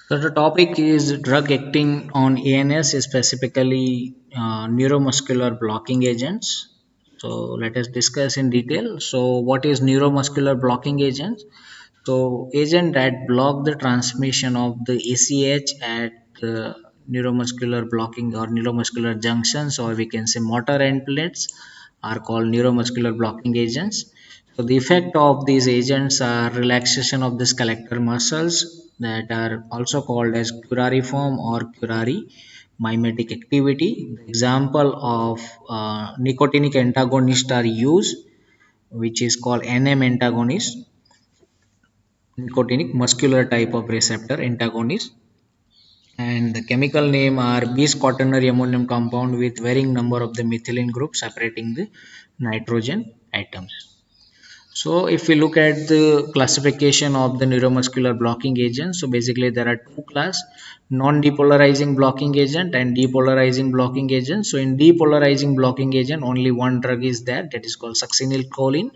So the topic is drug acting on ANS, specifically neuromuscular blocking agents. So let us discuss in detail. So what is neuromuscular blocking agents? So agent that block the transmission of the ACH at neuromuscular blocking or neuromuscular junctions, or we can say motor endplates, are called neuromuscular blocking agents. So the effect of these agents are relaxation of the skeletal muscles that are also called as curariform or curary mimetic activity. The example of nicotinic antagonist are used, which is called NM antagonist, nicotinic muscular type of receptor antagonist, and the chemical name are bis quaternary ammonium compound with varying number of the methylene groups separating the nitrogen atoms. So if we look at the classification of the neuromuscular blocking agents, so basically there are two class: non-depolarizing blocking agent and depolarizing blocking agent. So in depolarizing blocking agent, only one drug is there, that is called succinylcholine.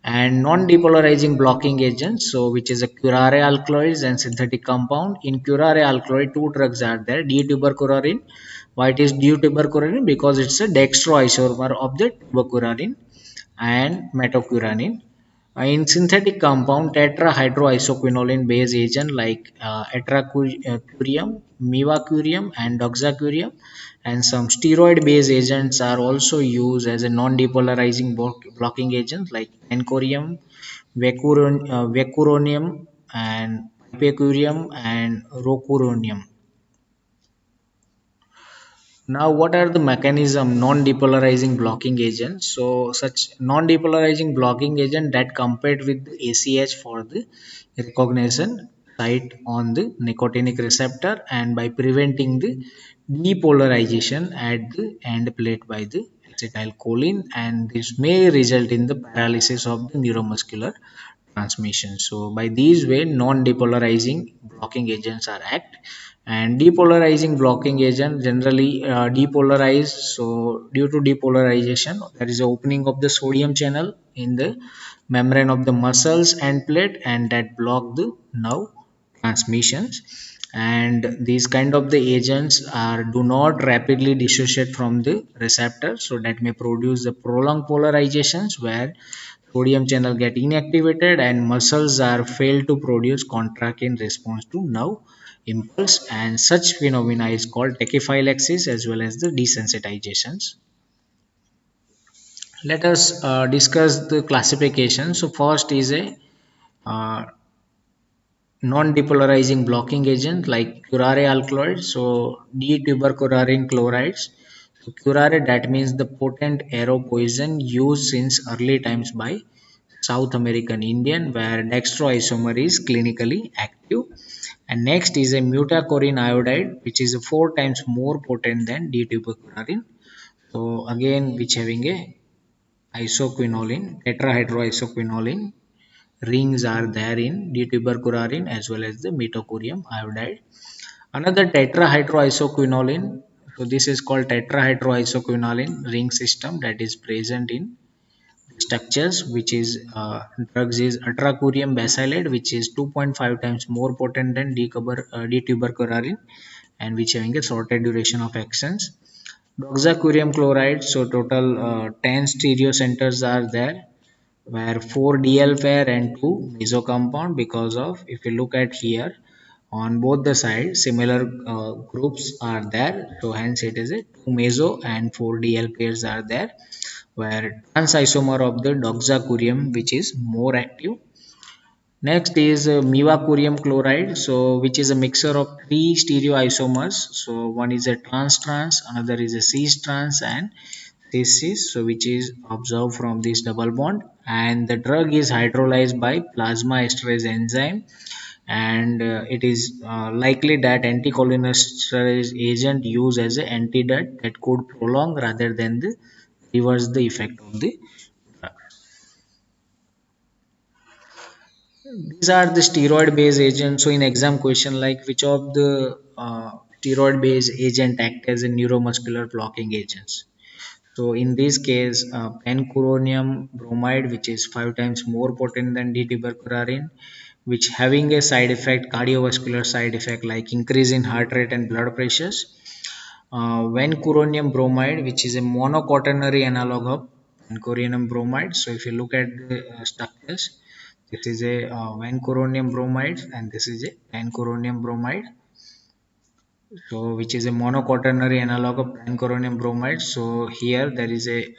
And non-depolarizing blocking agents, so which is a curare alkaloids and synthetic compound. In curare alkaloid, two drugs are there: D-tubercularine. Why it is D-tubercularine? Because it's a dextroisomer of the tubercularine and metocuranin. In synthetic compound, tetrahydroisoquinoline base agent like atracurium, mivacurium, and doxacurium, and some steroid base agents are also used as a non-depolarizing blocking agent like encorium, vecuronium, and pipecurium, and rocuronium. Now, what are the mechanism non-depolarizing blocking agents? So, such non-depolarizing blocking agent that compete with the ACH for the recognition site on the nicotinic receptor, and by preventing the depolarization at the end plate by the acetylcholine, and this may result in the paralysis of the neuromuscular transmission. So by these way, non-depolarizing blocking agents are act, and depolarizing blocking agent generally depolarize. So due to depolarization, there is a opening of the sodium channel in the membrane of the muscles and plate, and that block the nerve transmissions. And these kind of the agents are do not rapidly dissociate from the receptor, so that may produce the prolonged polarizations where sodium channel get inactivated and muscles are failed to produce contract in response to nerve impulse, and such phenomena is called tachyphylaxis as well as the desensitizations. Let us discuss the classification. So first is a uh, non-depolarizing blocking agent like curare alkaloids, so D-tubercularine chlorides. So curare, that means the potent arrow poison used since early times by South American Indian, where dextroisomer is clinically active. And next is a mutacorin iodide, which is 4 times more potent than D-tubercularine. So again, which having a isoquinoline, tetrahydroisoquinoline rings are there in D-tubercularine as well as the metocurium iodide. Another tetrahydroisoquinoline, so this is called tetrahydroisoquinoline ring system that is present in structures, which is drugs is atracurium bacillate, which is 2.5 times more potent than D-tubercularine, and which having a shorter duration of actions. Doxacurium chloride, so total 10 stereo centers are there, where 4 DL pair and 2 meso compound. Because of, if you look at here, on both the sides similar groups are there, so hence it is a 2 meso and 4 DL pairs are there, where trans isomer of the doxacurium which is more active. Next is mivacurium chloride, so which is a mixture of three stereoisomers. So one is a trans, another is a cis trans, and cis cis. So which is observed from this double bond, and the drug is hydrolyzed by plasma esterase enzyme, and it is likely that anticholinesterase agent used as an antidote that could prolong rather than the reverse the effect of the drug. These are the steroid based agents. So in exam question like which of the steroid based agent act as a neuromuscular blocking agents. So in this case, pancuronium bromide, which is 5 times more potent than D-tubercularine, which having a side effect, cardiovascular side effect like increase in heart rate and blood pressures. Vancomycin bromide, which is a monoquaternary analog of vancomycin bromide. So if you look at the structures, this is a vancomycin bromide and this is a vancomycin bromide. So which is a monoquaternary analog of pancuronium bromide. So here there is a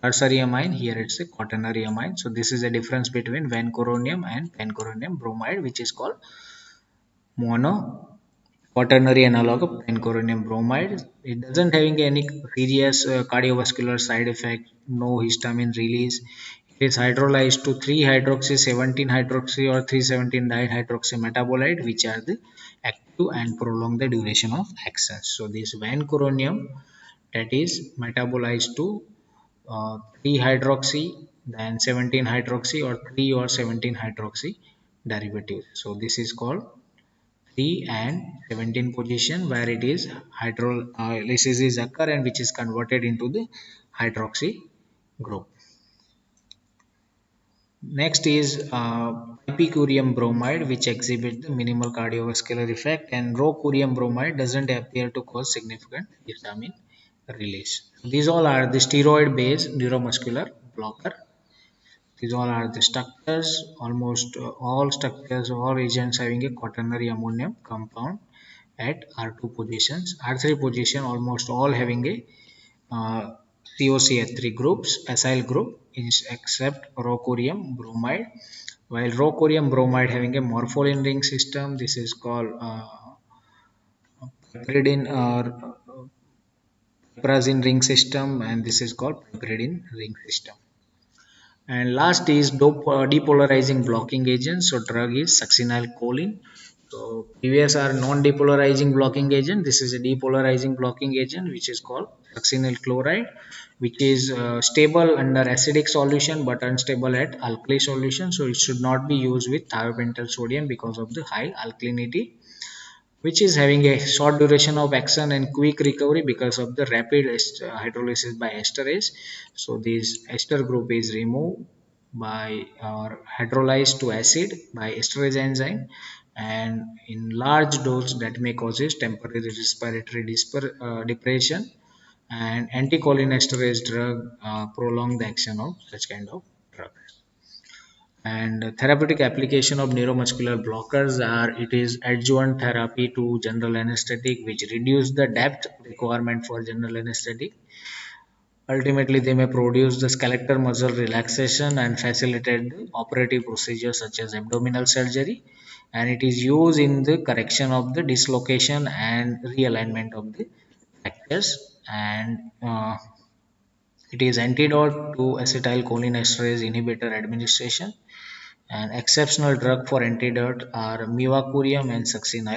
tertiary amine, here it's a quaternary amine. So this is a difference between vancomycin and pancuronium bromide, which is called mono quaternary analog of pancuronium bromide. It doesn't having any serious cardiovascular side effect, no histamine release. It is hydrolyzed to 3 hydroxy 17 hydroxy or 317 dihydroxy metabolite, which are the active and prolong the duration of action. So this vancomycin that is metabolized to 3 hydroxy, then 17 hydroxy or 3 or 17 hydroxy derivative. So this is called 3 and 17 position, where it is hydrolysis is occur and which is converted into the hydroxy group. Next is pipicurium bromide, which exhibits the minimal cardiovascular effect, and rocurium bromide doesn't appear to cause significant histamine release. These all are the steroid-based neuromuscular blocker. These all are the structures. Almost all structures, all agents having a quaternary ammonium compound at R2 positions. R3 position, almost all having a COCH3 groups, acyl group, except rocurium bromide. While rocurium bromide having a morpholine ring system, this is called piperidine or piperazine ring system, and this is called piperidine ring system. And last is depolarizing blocking agent. So drug is succinylcholine. So previous are non-depolarizing blocking agent. This is a depolarizing blocking agent which is called succinyl chloride, which is stable under acidic solution but unstable at alkali solution. So it should not be used with thiopental sodium because of the high alkalinity, which is having a short duration of action and quick recovery because of the rapid hydrolysis by esterase. So this ester group is removed by or hydrolyzed to acid by esterase enzyme, and in large dose that may causes temporary respiratory depression, and anticholinesterase drug prolong the action of such kind of drug. And therapeutic application of neuromuscular blockers are it is adjuvant therapy to general anesthetic, which reduce the depth requirement for general anesthetic. Ultimately, they may produce the skeletal muscle relaxation and facilitate the operative procedures such as abdominal surgery. And it is used in the correction of the dislocation and realignment of the fractures. And it is antidote to acetylcholinesterase inhibitor administration. An exceptional drug for antidote are mivacurium and succinyl.